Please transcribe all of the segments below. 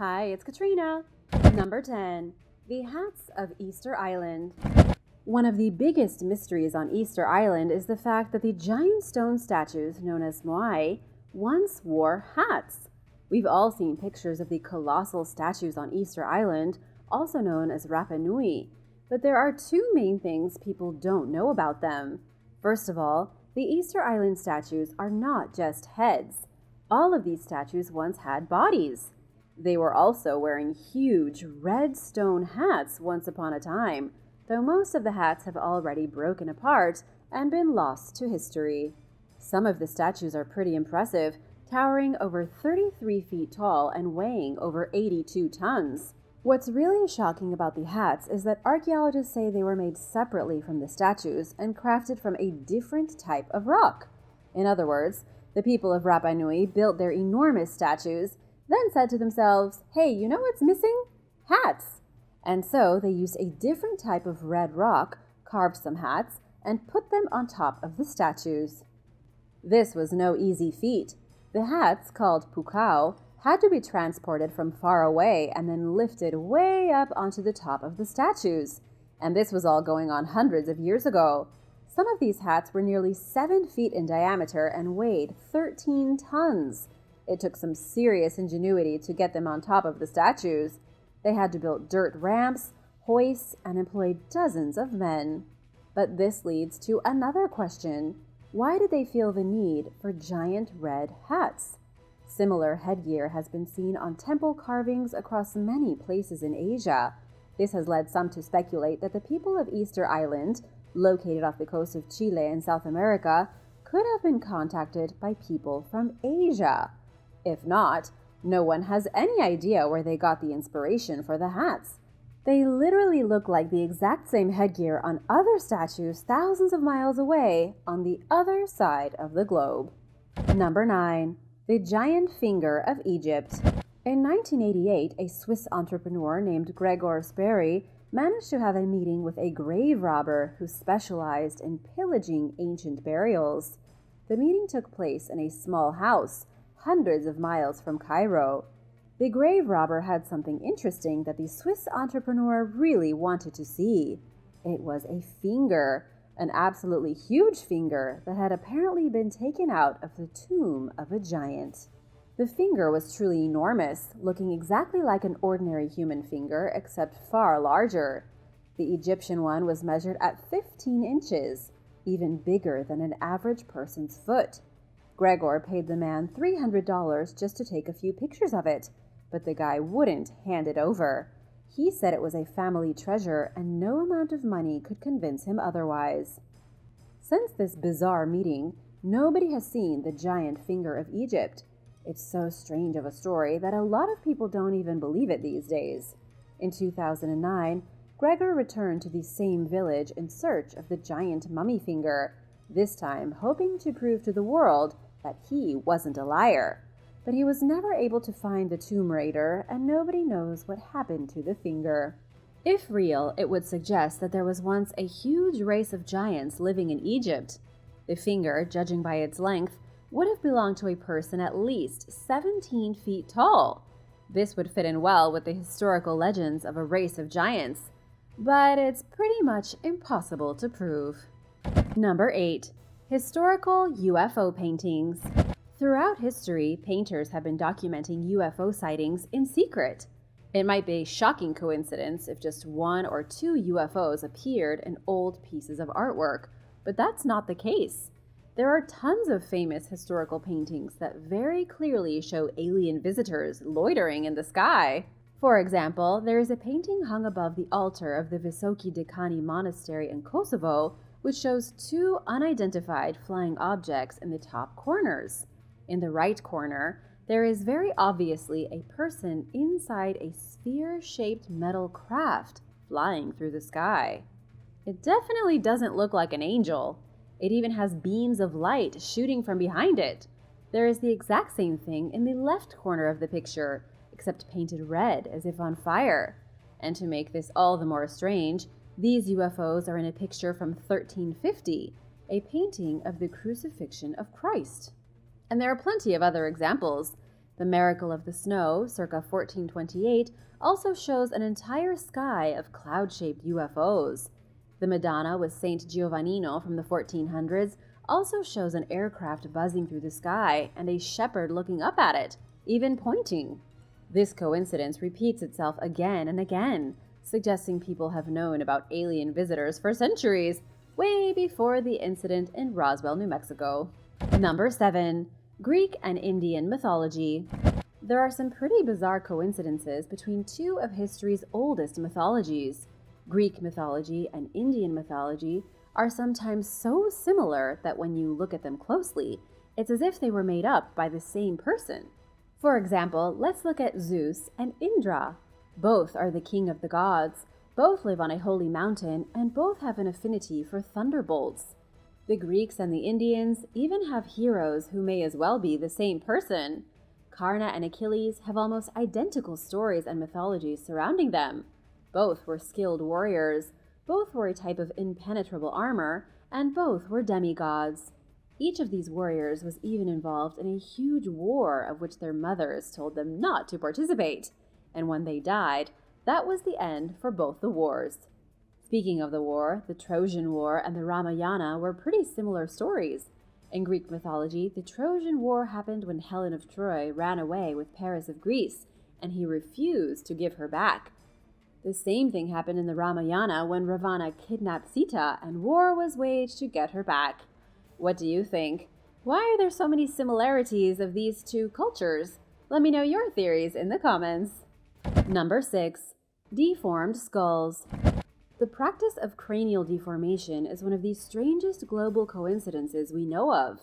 Hi, it's Katrina. Number 10. The Hats of Easter Island. One of the biggest mysteries on Easter Island is the fact that the giant stone statues known as moai once wore hats. We've all seen pictures of the colossal statues on Easter Island, also known as Rapa Nui, but there are two main things people don't know about them. First of all, the Easter Island statues are not just heads. All of these statues once had bodies. They were also wearing huge red stone hats once upon a time, though most of the hats have already broken apart and been lost to history. Some of the statues are pretty impressive, towering over 33 feet tall and weighing over 82 tons. What's really shocking about the hats is that archaeologists say they were made separately from the statues and crafted from a different type of rock. In other words, the people of Rapa Nui built their enormous statues, then said to themselves, hey, you know what's missing? Hats! And so they used a different type of red rock, carved some hats, and put them on top of the statues. This was no easy feat. The hats, called pukao, had to be transported from far away and then lifted way up onto the top of the statues. And this was all going on hundreds of years ago. Some of these hats were nearly 7 feet in diameter and weighed 13 tons. It took some serious ingenuity to get them on top of the statues. They had to build dirt ramps, hoists, and employ dozens of men. But this leads to another question. Why did they feel the need for giant red hats? Similar headgear has been seen on temple carvings across many places in Asia. This has led some to speculate that the people of Easter Island, located off the coast of Chile in South America, could have been contacted by people from Asia. If not, no one has any idea where they got the inspiration for the hats. They literally look like the exact same headgear on other statues thousands of miles away on the other side of the globe. Number 9. The Giant Finger of Egypt. In 1988, a Swiss entrepreneur named Gregor Sperry managed to have a meeting with a grave robber who specialized in pillaging ancient burials. The meeting took place in a small house, hundreds of miles from Cairo. The grave robber had something interesting that the Swiss entrepreneur really wanted to see. It was a finger, an absolutely huge finger that had apparently been taken out of the tomb of a giant. The finger was truly enormous, looking exactly like an ordinary human finger, except far larger. The Egyptian one was measured at 15 inches, even bigger than an average person's foot. Gregor paid the man $300 just to take a few pictures of it, but the guy wouldn't hand it over. He said it was a family treasure and no amount of money could convince him otherwise. Since this bizarre meeting, nobody has seen the giant finger of Egypt. It's so strange of a story that a lot of people don't even believe it these days. In 2009, Gregor returned to the same village in search of the giant mummy finger, this time hoping to prove to the world that he wasn't a liar. But he was never able to find the tomb raider, and nobody knows what happened to the finger. If real, it would suggest that there was once a huge race of giants living in Egypt. The finger, judging by its length, would have belonged to a person at least 17 feet tall. This would fit in well with the historical legends of a race of giants, but it's pretty much impossible to prove. Number 8. Historical UFO paintings. Throughout history, painters have been documenting UFO sightings in secret. It might be a shocking coincidence if just 1 or 2 UFOs appeared in old pieces of artwork, but that's not the case. There are tons of famous historical paintings that very clearly show alien visitors loitering in the sky. For example, there is a painting hung above the altar of the Visoki Dekani Monastery in Kosovo, which shows 2 unidentified flying objects in the top corners. In the right corner, there is very obviously a person inside a sphere-shaped metal craft flying through the sky. It definitely doesn't look like an angel. It even has beams of light shooting from behind it. There is the exact same thing in the left corner of the picture, except painted red as if on fire. And to make this all the more strange, these UFOs are in a picture from 1350, a painting of the crucifixion of Christ. And there are plenty of other examples. The Miracle of the Snow, circa 1428, also shows an entire sky of cloud-shaped UFOs. The Madonna with Saint Giovannino from the 1400s also shows an aircraft buzzing through the sky and a shepherd looking up at it, even pointing. This coincidence repeats itself again and again, suggesting people have known about alien visitors for centuries, way before the incident in Roswell, New Mexico. Number 7. Greek and Indian mythology. There are some pretty bizarre coincidences between two of history's oldest mythologies. Greek mythology and Indian mythology are sometimes so similar that when you look at them closely, it's as if they were made up by the same person. For example, let's look at Zeus and Indra. Both are the king of the gods, both live on a holy mountain, and both have an affinity for thunderbolts. The Greeks and the Indians even have heroes who may as well be the same person. Karna and Achilles have almost identical stories and mythologies surrounding them. Both were skilled warriors, both wore a type of impenetrable armor, and both were demigods. Each of these warriors was even involved in a huge war of which their mothers told them not to participate, and when they died, that was the end for both the wars. Speaking of the war, the Trojan War and the Ramayana were pretty similar stories. In Greek mythology, the Trojan War happened when Helen of Troy ran away with Paris of Greece, and he refused to give her back. The same thing happened in the Ramayana when Ravana kidnapped Sita and war was waged to get her back. What do you think? Why are there so many similarities of these two cultures? Let me know your theories in the comments. Number 6. Deformed skulls. The practice of cranial deformation is one of the strangest global coincidences we know of.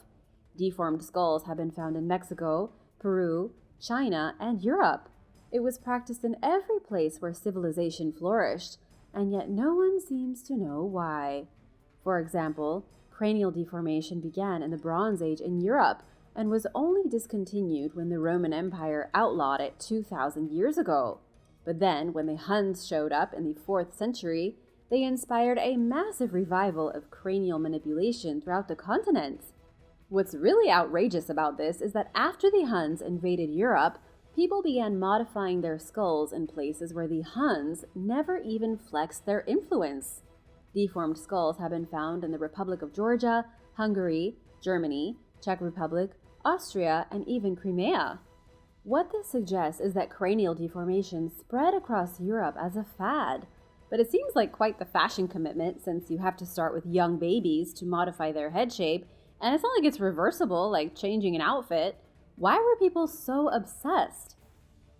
Deformed skulls have been found in Mexico, Peru, China, and Europe. It was practiced in every place where civilization flourished, and yet no one seems to know why. For example, cranial deformation began in the Bronze Age in Europe and was only discontinued when the Roman Empire outlawed it 2,000 years ago. But then, when the Huns showed up in the 4th century, they inspired a massive revival of cranial manipulation throughout the continent. What's really outrageous about this is that after the Huns invaded Europe, people began modifying their skulls in places where the Huns never even flexed their influence. Deformed skulls have been found in the Republic of Georgia, Hungary, Germany, Czech Republic, Austria, and even Crimea. What this suggests is that cranial deformation spread across Europe as a fad, but it seems like quite the fashion commitment since you have to start with young babies to modify their head shape, and it's not like it's reversible like changing an outfit. Why were people so obsessed?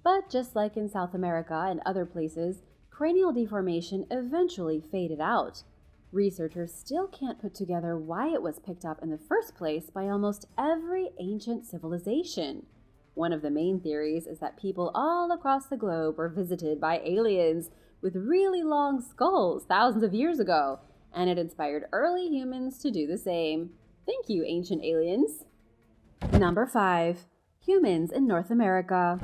But just like in South America and other places, cranial deformation eventually faded out. Researchers still can't put together why it was picked up in the first place by almost every ancient civilization. One of the main theories is that people all across the globe were visited by aliens with really long skulls thousands of years ago, and it inspired early humans to do the same. Thank you, ancient aliens. Number 5. Humans in North America.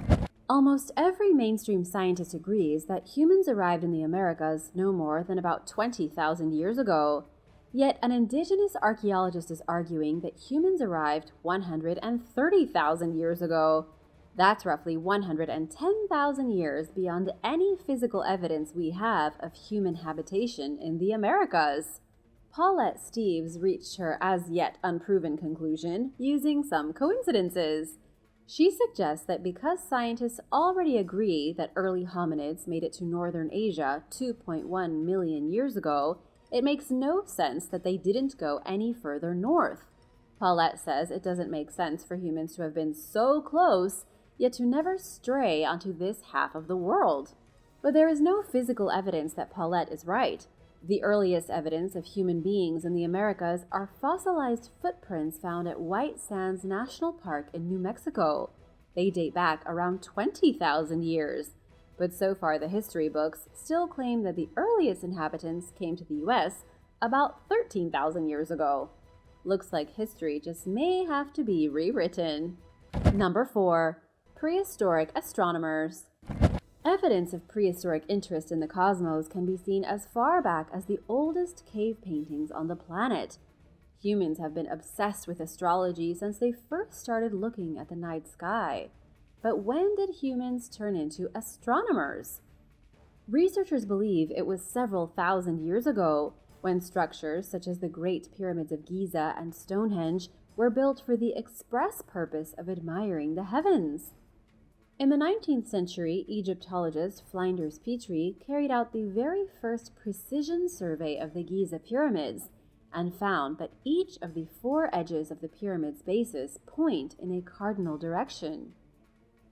Almost every mainstream scientist agrees that humans arrived in the Americas no more than about 20,000 years ago. Yet an indigenous archaeologist is arguing that humans arrived 130,000 years ago. That's roughly 110,000 years beyond any physical evidence we have of human habitation in the Americas. Paulette Steeves reached her as yet unproven conclusion using some coincidences. She suggests that because scientists already agree that early hominids made it to northern Asia 2.1 million years ago, it makes no sense that they didn't go any further north. Paulette says it doesn't make sense for humans to have been so close, yet to never stray onto this half of the world. But there is no physical evidence that Paulette is right. The earliest evidence of human beings in the Americas are fossilized footprints found at White Sands National Park in New Mexico. They date back around 20,000 years. But so far the history books still claim that the earliest inhabitants came to the US about 13,000 years ago. Looks like history just may have to be rewritten. Number 4. Prehistoric astronomers. Evidence of prehistoric interest in the cosmos can be seen as far back as the oldest cave paintings on the planet. Humans have been obsessed with astrology since they first started looking at the night sky. but when did humans turn into astronomers? Researchers believe it was several thousand years ago, when structures such as the Great Pyramids of Giza and Stonehenge were built for the express purpose of admiring the heavens. In the 19th century, Egyptologist Flinders Petrie carried out the very first precision survey of the Giza pyramids and found that each of the 4 edges of the pyramid's bases point in a cardinal direction.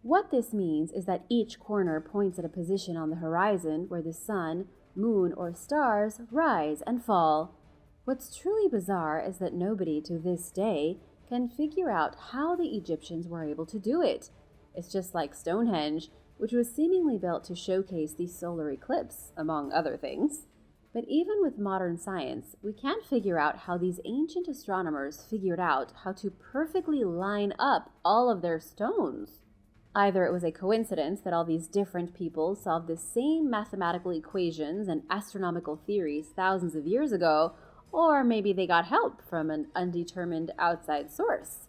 What this means is that each corner points at a position on the horizon where the sun, moon, or stars rise and fall. What's truly bizarre is that nobody to this day can figure out how the Egyptians were able to do it. It's just like Stonehenge, which was seemingly built to showcase the solar eclipse, among other things. But even with modern science, we can't figure out how these ancient astronomers figured out how to perfectly line up all of their stones. Either it was a coincidence that all these different people solved the same mathematical equations and astronomical theories thousands of years ago, or maybe they got help from an undetermined outside source.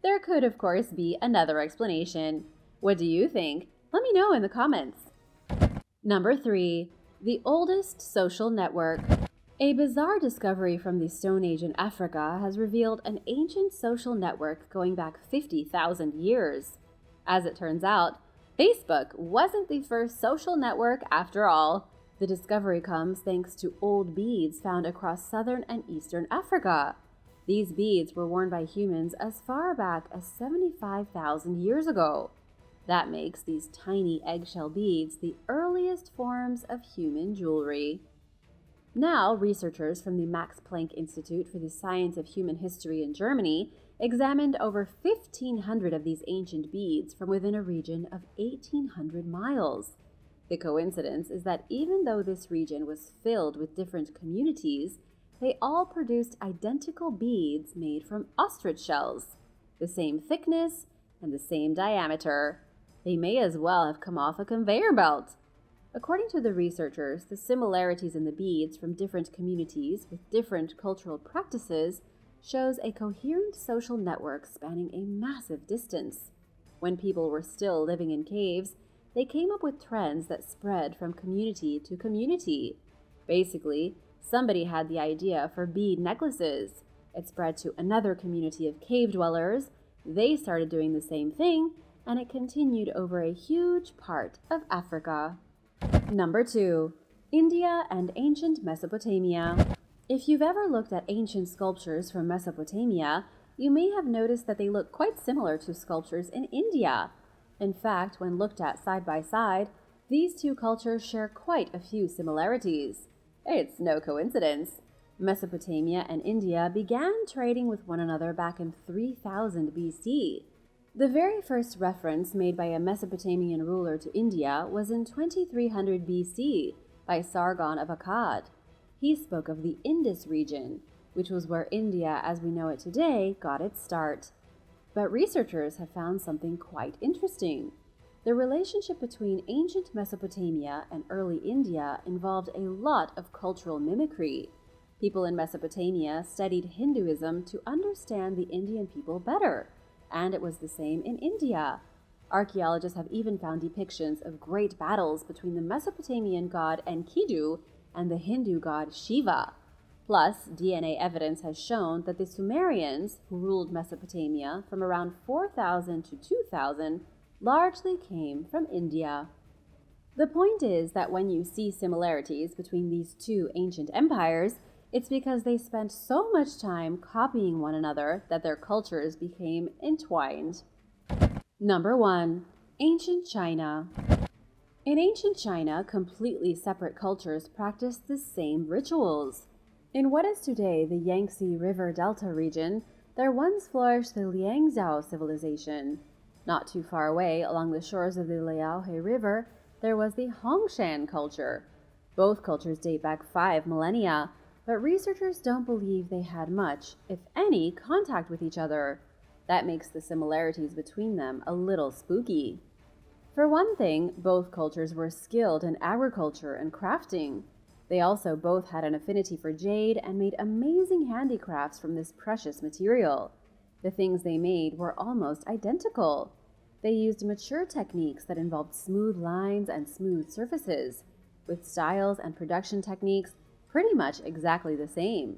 There could, of course, be another explanation. What do you think? Let me know in the comments. Number 3. The oldest social network. A bizarre discovery from the Stone Age in Africa has revealed an ancient social network going back 50,000 years. As it turns out, Facebook wasn't the first social network after all. The discovery comes thanks to old beads found across southern and eastern Africa. These beads were worn by humans as far back as 75,000 years ago. That makes these tiny eggshell beads the earliest forms of human jewelry. Now, researchers from the Max Planck Institute for the Science of Human History in Germany examined over 1,500 of these ancient beads from within a region of 1,800 miles. The coincidence is that even though this region was filled with different communities, they all produced identical beads made from ostrich shells, the same thickness and the same diameter. They may as well have come off a conveyor belt. According to the researchers, the similarities in the beads from different communities with different cultural practices shows a coherent social network spanning a massive distance. When people were still living in caves, they came up with trends that spread from community to community. Basically, somebody had the idea for bead necklaces. It spread to another community of cave dwellers. They started doing the same thing, and it continued over a huge part of Africa. Number 2. India and ancient Mesopotamia. If you've ever looked at ancient sculptures from Mesopotamia, you may have noticed that they look quite similar to sculptures in India. In fact, when looked at side by side, these two cultures share quite a few similarities. It's no coincidence. Mesopotamia and India began trading with one another back in 3000 BC. The very first reference made by a Mesopotamian ruler to India was in 2300 BC by Sargon of Akkad. He spoke of the Indus region, which was where India as we know it today got its start. But researchers have found something quite interesting. The relationship between ancient Mesopotamia and early India involved a lot of cultural mimicry. People in Mesopotamia studied Hinduism to understand the Indian people better, and it was the same in India. Archaeologists have even found depictions of great battles between the Mesopotamian god Enkidu and the Hindu god Shiva. Plus, DNA evidence has shown that the Sumerians, who ruled Mesopotamia from around 4000 to 2000, largely came from India. The point is that when you see similarities between these two ancient empires, it's because they spent so much time copying one another that their cultures became entwined. Number 1. Ancient China. In ancient China, completely separate cultures practiced the same rituals. In what is today the Yangtze River Delta region, there once flourished the Liangzhou civilization. Not too far away, along the shores of the Liaohe River, there was the Hongshan culture. Both cultures date back 5 millennia, but researchers don't believe they had much, if any, contact with each other. That makes the similarities between them a little spooky. For one thing, both cultures were skilled in agriculture and crafting. They also both had an affinity for jade and made amazing handicrafts from this precious material. The things they made were almost identical. They used mature techniques that involved smooth lines and smooth surfaces, with styles and production techniques pretty much exactly the same.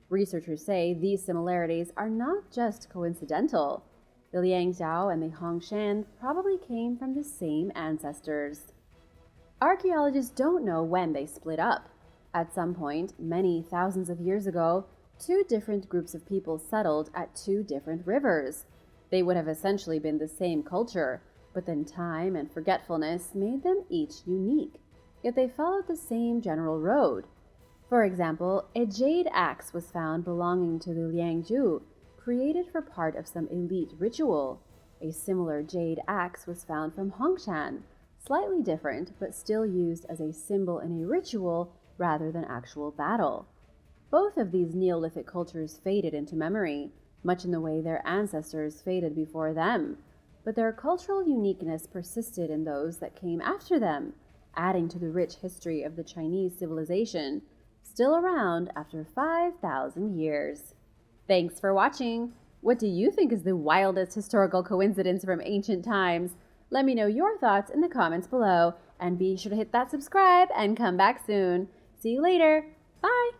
Researchers say these similarities are not just coincidental. The Liangjiao and the Hongshan probably came from the same ancestors. Archaeologists don't know when they split up. At some point, many thousands of years ago, two different groups of people settled at two different rivers. They would have essentially been the same culture, but then time and forgetfulness made them each unique. Yet they followed the same general road. For example, a jade axe was found belonging to the Liangju, created for part of some elite ritual. A similar jade axe was found from Hongshan, slightly different but still used as a symbol in a ritual rather than actual battle. Both of these Neolithic cultures faded into memory, much in the way their ancestors faded before them, but their cultural uniqueness persisted in those that came after them, adding to the rich history of the Chinese civilization, still around after 5,000 years. Thanks for watching! What do you think is the wildest historical coincidence from ancient times? Let me know your thoughts in the comments below, and be sure to hit that subscribe and come back soon. See you later! Bye!